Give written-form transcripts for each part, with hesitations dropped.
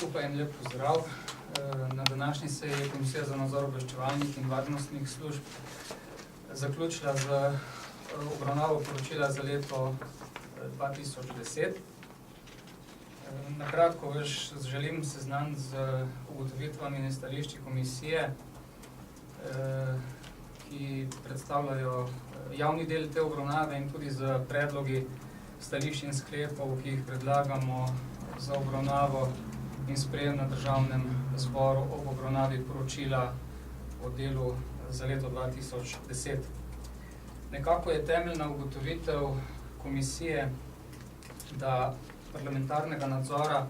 Skupaj in lep pozdrav. Na današnji seji je Komisija za nadzor obveščevalnih in varnostnih služb zaključila z obravnavo poročila za leto 2010. Na kratko vas želim seznaniti z ugotovitvami in stališči komisije, ki predstavljajo javni del te obravnave in tudi z predlogi stališč in sklepov, ki jih predlagamo za obravnavo in sprejem na Državnem zboru ob obravnavi poročila o delu za leto 2010. Nekako je temeljna ugotovitev komisije, da parlamentarnega nadzora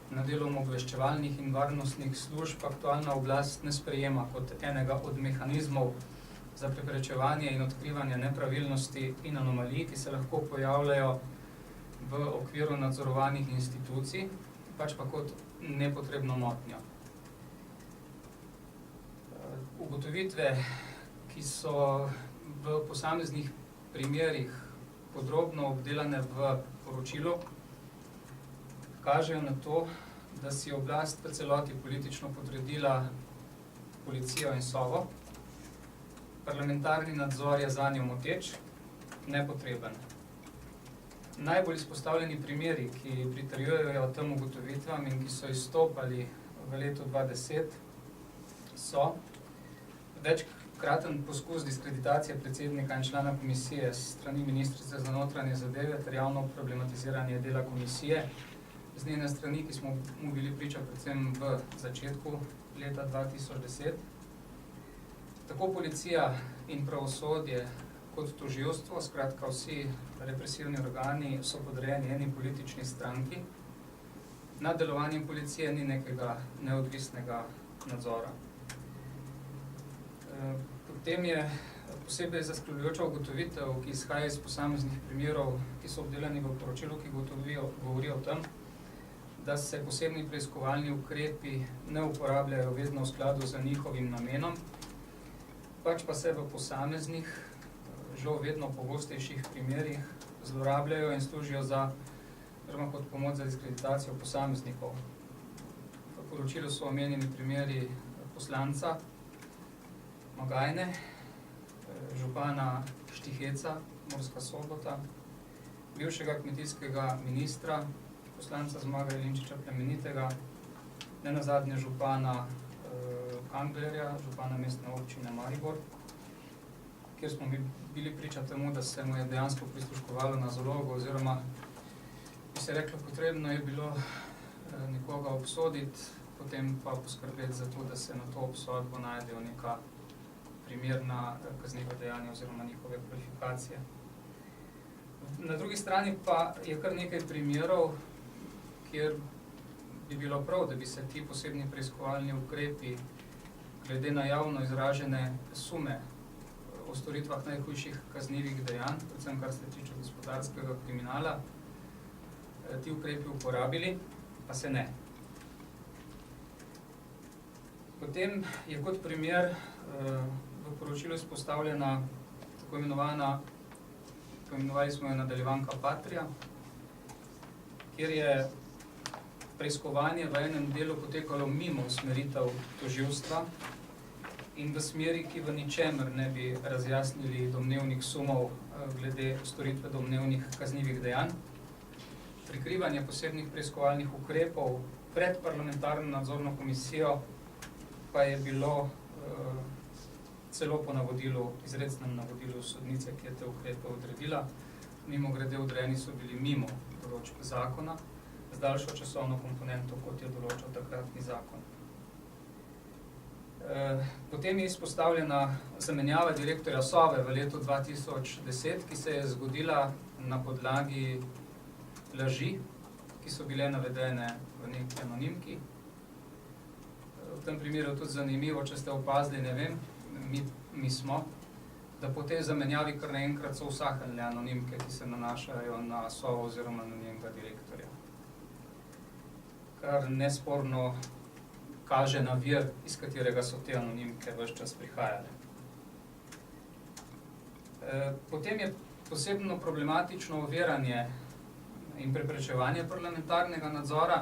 na delom obveščevalnih in varnostnih služb aktualna oblast ne sprejema kot enega od mehanizmov za preprečevanje in odkrivanje nepravilnosti in anomalij, ki se lahko pojavljajo v okviru nadzorovanih institucij, pač pa kot nepotrebno motnjo. Ugotovitve, ki so v posameznih primerih podrobno obdelane v poročilu, kažejo na to, da si oblast v celoti politično podredila policijo in Sovo. Parlamentarni nadzor je zanjo moteč, nepotreben. Najbolj izpostavljeni primeri, ki pritrjujejo tem ugotovitvam in ki so izstopali v letu 2010, so večkraten poskus diskreditacije predsednika in člana komisije s strani ministrice za notranje zadeve ter javno problematiziranje dela komisije z njene strani, ki smo mu bili priča predvsem v začetku leta 2010. Tako policija in pravosodje kot tožilstvo, skratka vsi represivni organi so podrejeni eni politični stranki. Nad delovanjem policije ni nekega neodvisnega nadzora. Potem je posebej zaskrbljujoča ugotovitev, ki izhaja iz posameznih primerov, ki so obdelani v poročilu, ki govorijo o tem, da se posebni preiskovalni ukrepi ne uporabljajo vedno v skladu z njihovim namenom, pač pa se v posameznih, žal vedno pogostejših primerih zlorabljajo in služijo za, oziroma kot pomoč za diskreditacijo posameznikov. V poročilu so omenjeni primeri poslanca Magajne, župana Štiheca, Murska Sobota, bivšega kmetijskega ministra, poslanca Zmaga Jelinčiča Plemenitega, nenazadnje župana Kanglerja, župana mestne občine Maribor, kjer smo bili priča temu, da se mu je dejansko prisluškovalo na zalogo, oziroma bi se reklo, potrebno je bilo nekoga obsoditi, potem pa poskrbeti za to, da se na to obsodbo najdejo neka primerna kazniva dejanja oziroma njihove kvalifikacije. Na drugi strani pa je kar nekaj primerov, kjer bi bilo prav, da bi se ti posebni preiskovalni ukrepi glede na javno izražene sume o storitvah najhujših kaznivih dejanj, predvsem kar se tiče gospodarskega kriminala, ti ukrepi uporabili, pa se ne. Potem je kot primer v poročilu izpostavljena tako imenovana, poimenovali smo jo nadaljevanka Patria, kjer je preiskovanje v enem delu potekalo mimo usmeritev tožilstva in v smeri, ki v ničemer ne bi razjasnili domnevnih sumov glede storitve domnevnih kaznivih dejanj. Prikrivanje posebnih preiskovalnih ukrepov pred parlamentarno nadzorno komisijo pa je bilo celo po navodilu, izrecnem navodilu sodnice, ki je te ukrepe odredila. Mimogrede odrejeni so bili mimo določb zakona, z daljšo časovno komponento, kot je določal takratni zakon. Potem je izpostavljena zamenjava direktorja Sove v letu 2010, ki se je zgodila na podlagi laži, ki so bile navedene v neki anonimki. V tem primeru je tudi zanimivo, če ste opazili, ne vem, mi smo, da po tej zamenjavi kar naenkrat so usahnile anonimke, ki se nanašajo na Sovo oziroma na njenega direktorja. Kar nesporno kaže na vir, iz katerega so te anonimke ves čas prihajale. Potem je posebno problematično oviranje in preprečevanje parlamentarnega nadzora.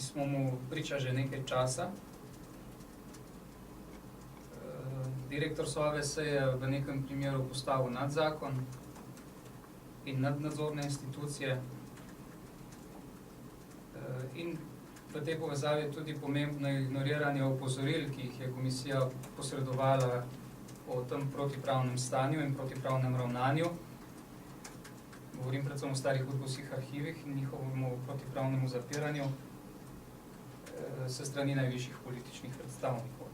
ki smo mu priča že nekaj časa. Direktor Sove se je v nekem primeru postavil nad zakon in nad nadzorne institucije. In v tej povezavi je tudi pomembno ignoriranje opozoril, ki jih je komisija posredovala o tem protipravnem stanju in protipravnem ravnanju. Govorim predvsem o starih udbovskih arhivih in njihovemu protipravnemu zapiranju se strani najvišjih političnih predstavnikov.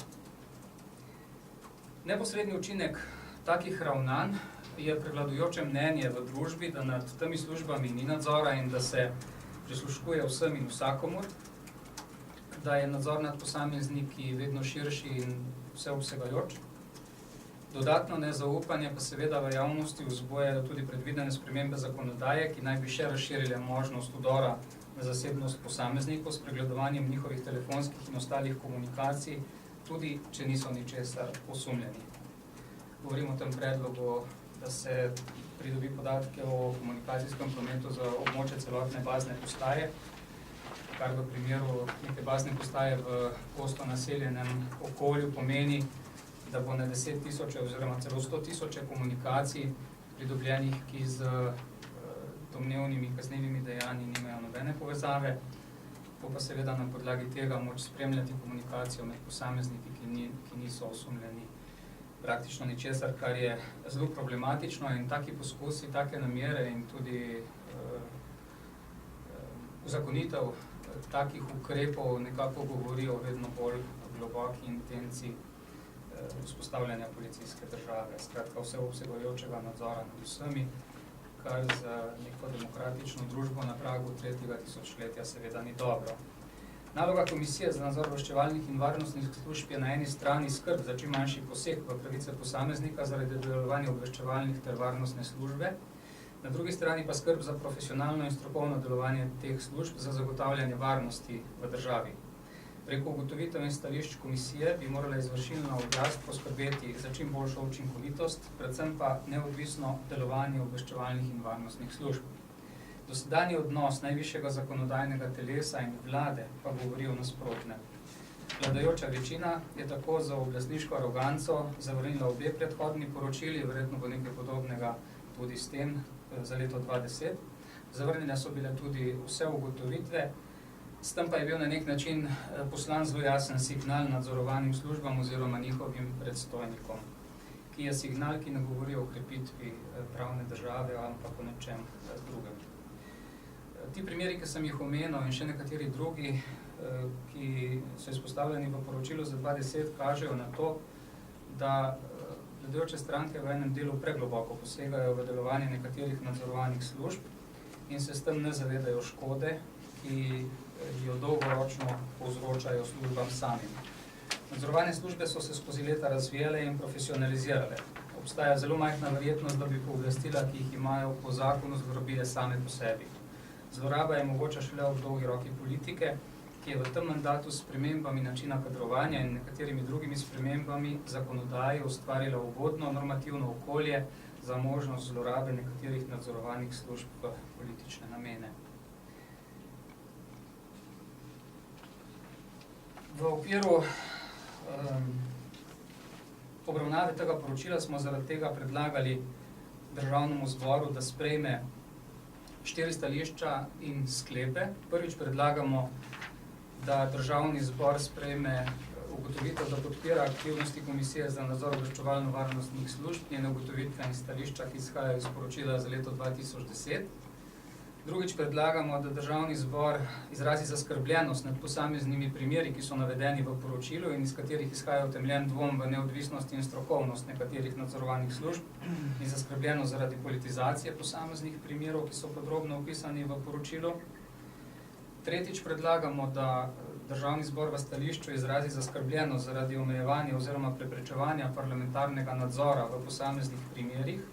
Neposredni učinek takih ravnanj je prevladujoče mnenje v družbi, da nad temi službami ni nadzora in da se prisluškuje vsem in vsakomur, da je nadzor nad posamezniki vedno širši in vseobsegajoč. Dodatno nezaupanje pa seveda v javnosti vzbujajo tudi predvidene spremembe zakonodaje, ki naj bi še razširile možnost vdora na zasebnost posameznikov s pregledovanjem njihovih telefonskih in ostalih komunikacij, tudi če niso ničesar osumljeni. Govorim o tem predlogu, da se pridobi podatke o komunikacijskem prometu za območje celotne bazne postaje, kar v primeru neke bazne postaje v gosto naseljenem okolju pomeni, da bo na 10 tisoče oziroma celo 100 tisoče komunikacij pridobljenih, ki z domnevnimi kaznivimi dejanji nimajo nobene povezave, bo pa seveda na podlagi tega moč spremljati komunikacijo med posamezniki, ki niso osumljeni praktično ničesar, kar je zelo problematično in taki poskusi, take namere in tudi uzakonitev takih ukrepov nekako govorijo vedno bolj globoki intenci vzpostavljanja policijske države, skratka vseobsegajočega nadzora nad vsemi, kar za neko demokratično družbo na pragu 3. tisočletja seveda ni dobro. Naloga Komisije za nadzor obveščevalnih in varnostnih služb je na eni strani skrb za čim manjši poseg v pravice posameznika zaradi delovanja obveščevalnih ter varnostne službe, na drugi strani pa skrb za profesionalno in strokovno delovanje teh služb za zagotavljanje varnosti v državi. Preko ugotovitev in stališč komisije bi morala izvršilna oblast poskrbeti za čim boljšo učinkovitost, predvsem pa neodvisno delovanje obveščevalnih in varnostnih služb. Dosedanji odnos najvišjega zakonodajnega telesa in vlade pa govori o nasprotnem. Vladajoča večina je tako za oblastniško aroganco zavrnila obe predhodni poročili, verjetno bo nekaj podobnega tudi s tem za leto 2010. Zavrnjene so bile tudi vse ugotovitve, s tem pa je bil na nek način poslan zelo jasen signal nadzorovanim službam oziroma njihovim predstojnikom, ki je signal, ki ne govori o krepitvi pravne države, ampak o nečem drugem. Ti primeri, ki sem jih omenil in še nekateri drugi, ki so izpostavljeni v poročilu za 2010, kažejo na to, da vladajoče stranke v enem delu pregloboko posegajo v delovanje nekaterih nadzorovanih služb in se s tem ne zavedajo škode, ki jo dolgoročno povzročajo službam samim. Nadzorovane službe so se skozi leta razvijale in profesionalizirale. Obstaja zelo majhna verjetnost, da bi pooblastila, ki jih imajo po zakonu, zlorabile same po sebi. Zloraba je mogoča šele v dolgi roki politike, ki je v tem mandatu s spremembami načina kadrovanja in nekaterimi drugimi spremembami zakonodaje ustvarila ugodno normativno okolje za možnost zlorabe nekaterih nadzorovanih služb v politične namene. V okviru obravnave tega poročila smo zaradi tega predlagali Državnemu zboru, da sprejme 4 stališča in sklepe. Prvič predlagamo, da Državni zbor sprejme ugotovitev, da podpira aktivnosti Komisije za nadzor obveščevalno-varnostnih služb, njene ugotovitve in stališča, ki izhajajo iz poročila za leto 2010. Drugič predlagamo, da Državni zbor izrazi zaskrbljenost nad posameznimi primeri, ki so navedeni v poročilu in iz katerih izhaja utemeljen dvom v neodvisnost in strokovnost nekaterih nadzorovanih služb in zaskrbljenost zaradi politizacije posameznih primerov, ki so podrobno opisani v poročilu. Tretjič predlagamo, da Državni zbor v stališču izrazi zaskrbljenost zaradi omejevanja oziroma preprečevanja parlamentarnega nadzora v posameznih primerih,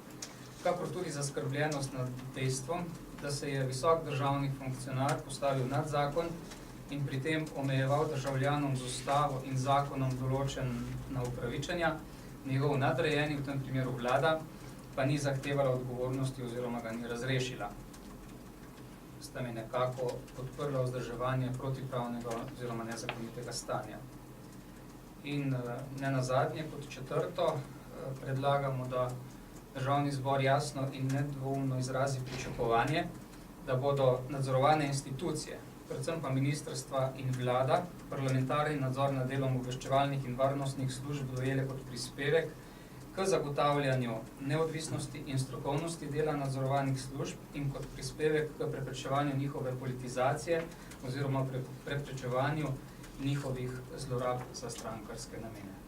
kakor tudi zaskrbljenost nad dejstvom, da se je visok državni funkcionar postavil nad zakon in pri tem omejeval državljanom z ustavo in zakonom določena upravičenja, njegov nadrejeni, v tem primeru vlada, pa ni zahtevala odgovornosti oziroma ga ni razrešila. sta mi nekako podprla vzdrževanje protipravnega oziroma nezakonitega stanja. In ne nazadnje, kot četrto, predlagamo, da Državni zbor jasno in nedvoumno izrazi pričakovanje, da bodo nadzorovane institucije, predvsem pa ministrstva in vlada, parlamentarni nadzor nad delom obveščevalnih in varnostnih služb dojele kot prispevek k zagotavljanju neodvisnosti in strokovnosti dela nadzorovanih služb in kot prispevek k preprečevanju njihove politizacije oziroma preprečevanju njihovih zlorab za strankarske namene.